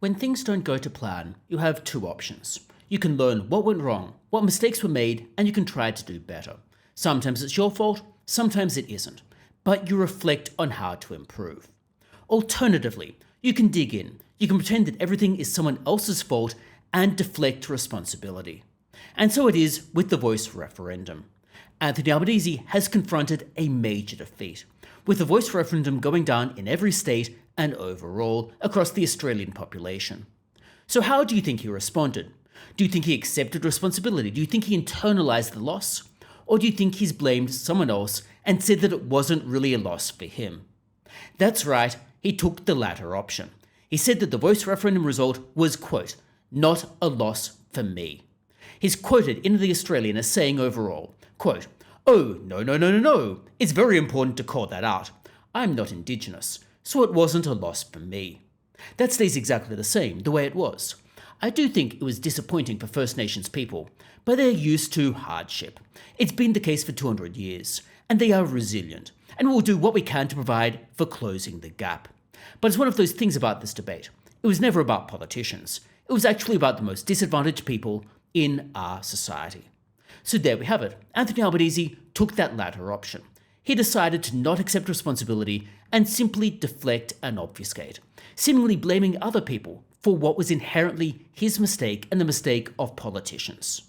When things don't go to plan, you have two options. You can learn what went wrong, what mistakes were made, and you can try to do better. Sometimes it's your fault, sometimes it isn't, but you reflect on how to improve. Alternatively, you can dig in, you can pretend that everything is someone else's fault and deflect responsibility. And so it is with the Voice referendum. Anthony Albanese has confronted a major defeat, with the Voice referendum going down in every state and overall across the Australian population. So how do you think he responded? Do you think he accepted responsibility? Do you think he internalized the loss? Or do you think he's blamed someone else and said that it wasn't really a loss for him? That's right, he took the latter option. He said that the Voice referendum result was, quote, not a loss for me. He's quoted in The Australian as saying overall, quote, oh, no. It's very important to call that out. I'm not Indigenous, so it wasn't a loss for me. That stays exactly the same, the way it was. I do think it was disappointing for First Nations people, but they're used to hardship. It's been the case for 200 years, and they are resilient, and we'll do what we can to provide for closing the gap. But it's one of those things about this debate. It was never about politicians. It was actually about the most disadvantaged people in our society. So there we have it. Anthony Albanese took that latter option. He decided to not accept responsibility and simply deflect and obfuscate, seemingly blaming other people for what was inherently his mistake and the mistake of politicians.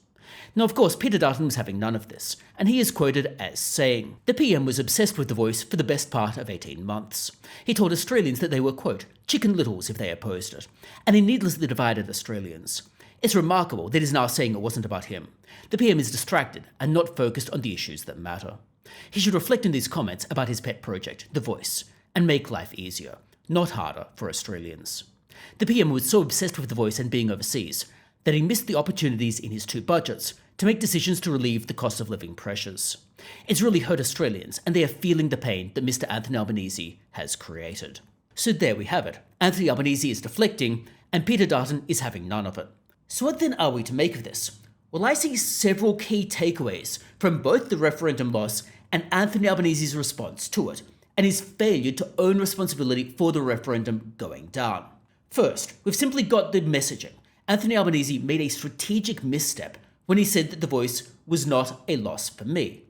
Now, of course, Peter Dutton was having none of this, and he is quoted as saying, the PM was obsessed with the Voice for the best part of 18 months. He told Australians that they were, quote, chicken littles if they opposed it, and he needlessly divided Australians. It's remarkable that he's now saying it wasn't about him. The PM is distracted and not focused on the issues that matter. He should reflect in these comments about his pet project, The Voice, and make life easier, not harder for Australians. The PM was so obsessed with The Voice and being overseas that he missed the opportunities in his two budgets to make decisions to relieve the cost of living pressures. It's really hurt Australians, and they are feeling the pain that Mr. Anthony Albanese has created. So there we have it. Anthony Albanese is deflecting, and Peter Dutton is having none of it. So what then are we to make of this? Well, I see several key takeaways from both the referendum loss and Anthony Albanese's response to it, and his failure to own responsibility for the referendum going down. First, we've simply got the messaging. Anthony Albanese made a strategic misstep when he said that the Voice was not a loss for me.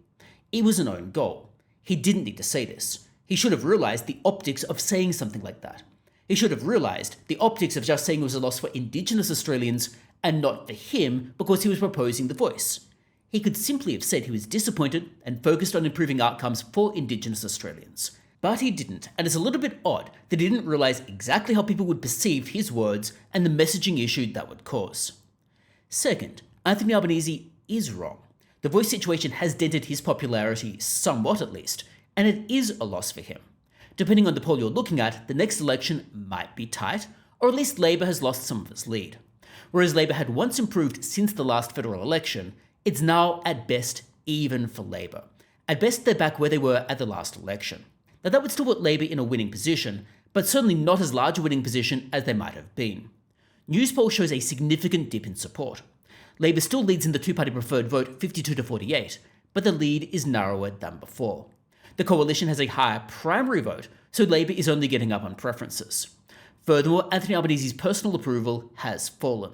It was an own goal. He didn't need to say this. He should have realised the optics of saying something like that. He should have realised the optics of just saying it was a loss for Indigenous Australians and not for him because he was proposing the Voice. He could simply have said he was disappointed and focused on improving outcomes for Indigenous Australians. But he didn't, and it's a little bit odd that he didn't realise exactly how people would perceive his words and the messaging issue that would cause. Second, Anthony Albanese is wrong. The Voice situation has dented his popularity somewhat at least, and it is a loss for him. Depending on the poll you're looking at, the next election might be tight, or at least Labor has lost some of its lead. Whereas Labor had once improved since the last federal election, it's now at best even for Labor. At best they're back where they were at the last election. Now that would still put Labor in a winning position, but certainly not as large a winning position as they might have been. Newspoll shows a significant dip in support. Labor still leads in the two-party preferred vote 52-48, but the lead is narrower than before. The coalition has a higher primary vote, so Labor is only getting up on preferences. Furthermore, Anthony Albanese's personal approval has fallen.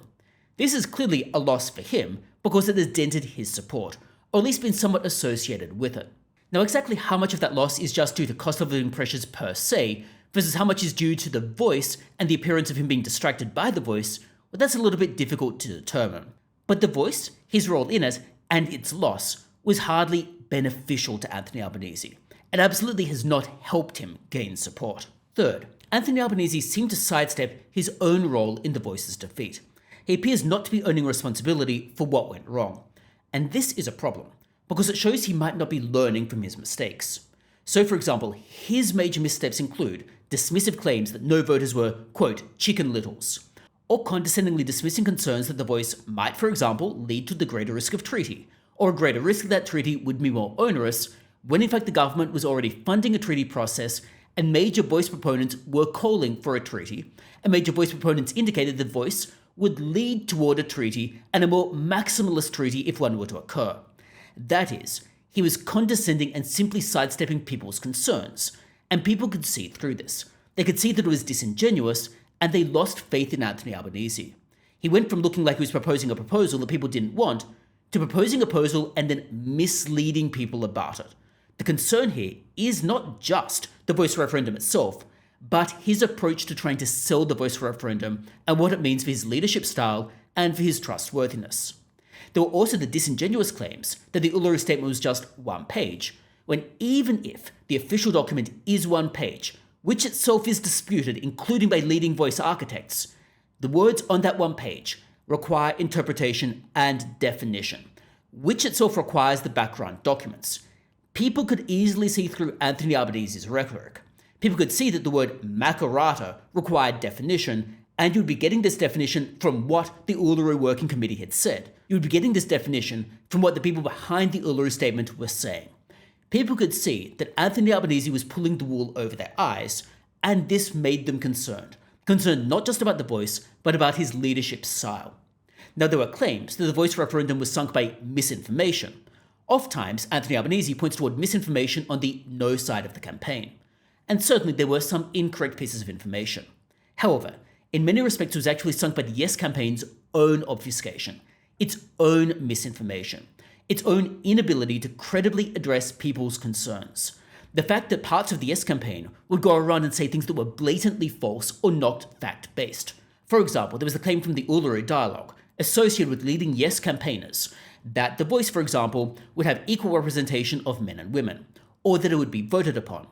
This is clearly a loss for him because it has dented his support, or at least been somewhat associated with it. Now, exactly how much of that loss is just due to cost of living pressures per se, versus how much is due to the Voice and the appearance of him being distracted by the Voice, well, that's a little bit difficult to determine. But the Voice, his role in it, and its loss, was hardly beneficial to Anthony Albanese. It absolutely has not helped him gain support. Third, Anthony Albanese seemed to sidestep his own role in the Voice's defeat. He appears not to be owning responsibility for what went wrong. And this is a problem, because it shows he might not be learning from his mistakes. So, for example, his major missteps include dismissive claims that no voters were, quote, chicken littles, or condescendingly dismissing concerns that the Voice might, for example, lead to the greater risk of treaty, or a greater risk that treaty would be more onerous, when in fact the government was already funding a treaty process and major Voice proponents were calling for a treaty, and major Voice proponents indicated the Voice would lead toward a treaty and a more maximalist treaty if one were to occur. That is, he was condescending and simply sidestepping people's concerns, and people could see through this. They could see that it was disingenuous and they lost faith in Anthony Albanese. He went from looking like he was proposing a proposal that people didn't want to proposing a proposal and then misleading people about it. The concern here is not just the voice referendum itself, but his approach to trying to sell the voice referendum and what it means for his leadership style and for his trustworthiness. There were also the disingenuous claims that the Uluru Statement was just one page, when even if the official document is one page, which itself is disputed, including by leading voice architects, the words on that one page require interpretation and definition, which itself requires the background documents. People could easily see through Anthony Albanese's rhetoric. People could see that the word Makarrata required definition, and you'd be getting this definition from what the Uluru Working Committee had said. You'd be getting this definition from what the people behind the Uluru Statement were saying. People could see that Anthony Albanese was pulling the wool over their eyes, and this made them concerned. Concerned not just about the voice, but about his leadership style. Now, there were claims that the voice referendum was sunk by misinformation. Oftentimes, Anthony Albanese points toward misinformation on the no side of the campaign. And certainly there were some incorrect pieces of information. However, in many respects it was actually sunk by the Yes campaign's own obfuscation, its own misinformation, its own inability to credibly address people's concerns. The fact that parts of the Yes campaign would go around and say things that were blatantly false or not fact-based. For example, there was the claim from the Uluru Dialogue, associated with leading Yes campaigners, that the voice, for example, would have equal representation of men and women, or that it would be voted upon.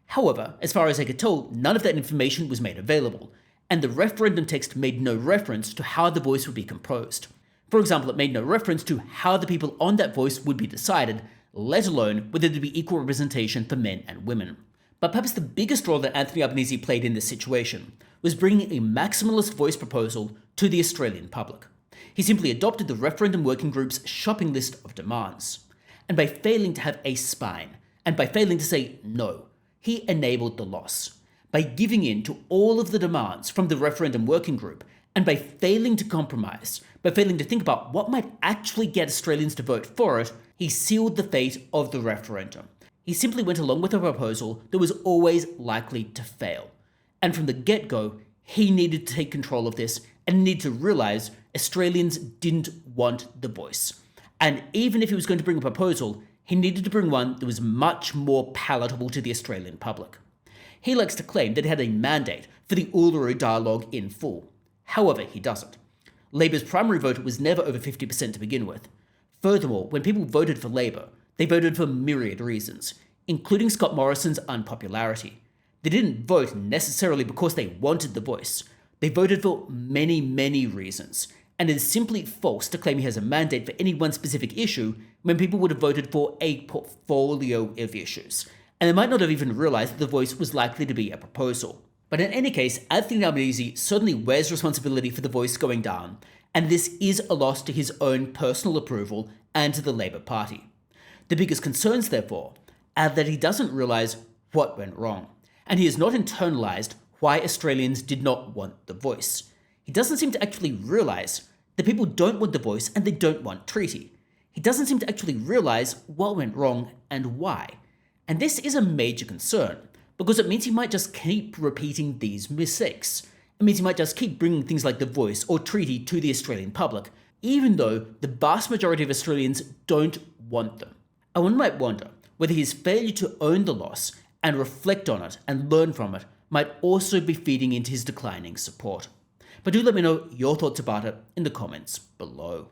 However, as far as I could tell, none of that information was made available, and the referendum text made no reference to how the voice would be composed. For example, it made no reference to how the people on that voice would be decided, let alone whether there'd be equal representation for men and women. But perhaps the biggest role that Anthony Albanese played in this situation was bringing a maximalist voice proposal to the Australian public. He simply adopted the Referendum Working Group's shopping list of demands. And by failing to have a spine, and by failing to say no, he enabled the loss. By giving in to all of the demands from the Referendum Working Group, and by failing to compromise, by failing to think about what might actually get Australians to vote for it, he sealed the fate of the referendum. He simply went along with a proposal that was always likely to fail. And from the get-go, he needed to take control of this and needed to realise Australians didn't want the voice. And even if he was going to bring a proposal, he needed to bring one that was much more palatable to the Australian public. He likes to claim that he had a mandate for the Uluru Dialogue in full. However, he doesn't. Labor's primary vote was never over 50% to begin with. Furthermore, when people voted for Labor, they voted for myriad reasons, including Scott Morrison's unpopularity. They didn't vote necessarily because they wanted the voice. They voted for many, many reasons, and it is simply false to claim he has a mandate for any one specific issue when people would have voted for a portfolio of issues, and they might not have even realised that the voice was likely to be a proposal. But in any case, Anthony Albanese certainly wears responsibility for the voice going down, and this is a loss to his own personal approval and to the Labour Party. The biggest concerns, therefore, are that he doesn't realise what went wrong, and he has not internalised why Australians did not want the voice. He doesn't seem to actually realise that people don't want the voice and they don't want treaty. He doesn't seem to actually realise what went wrong and why. And this is a major concern, because it means he might just keep repeating these mistakes. It means he might just keep bringing things like the voice or treaty to the Australian public, even though the vast majority of Australians don't want them. And one might wonder whether his failure to own the loss and reflect on it and learn from it might also be feeding into his declining support. But do let me know your thoughts about it in the comments below.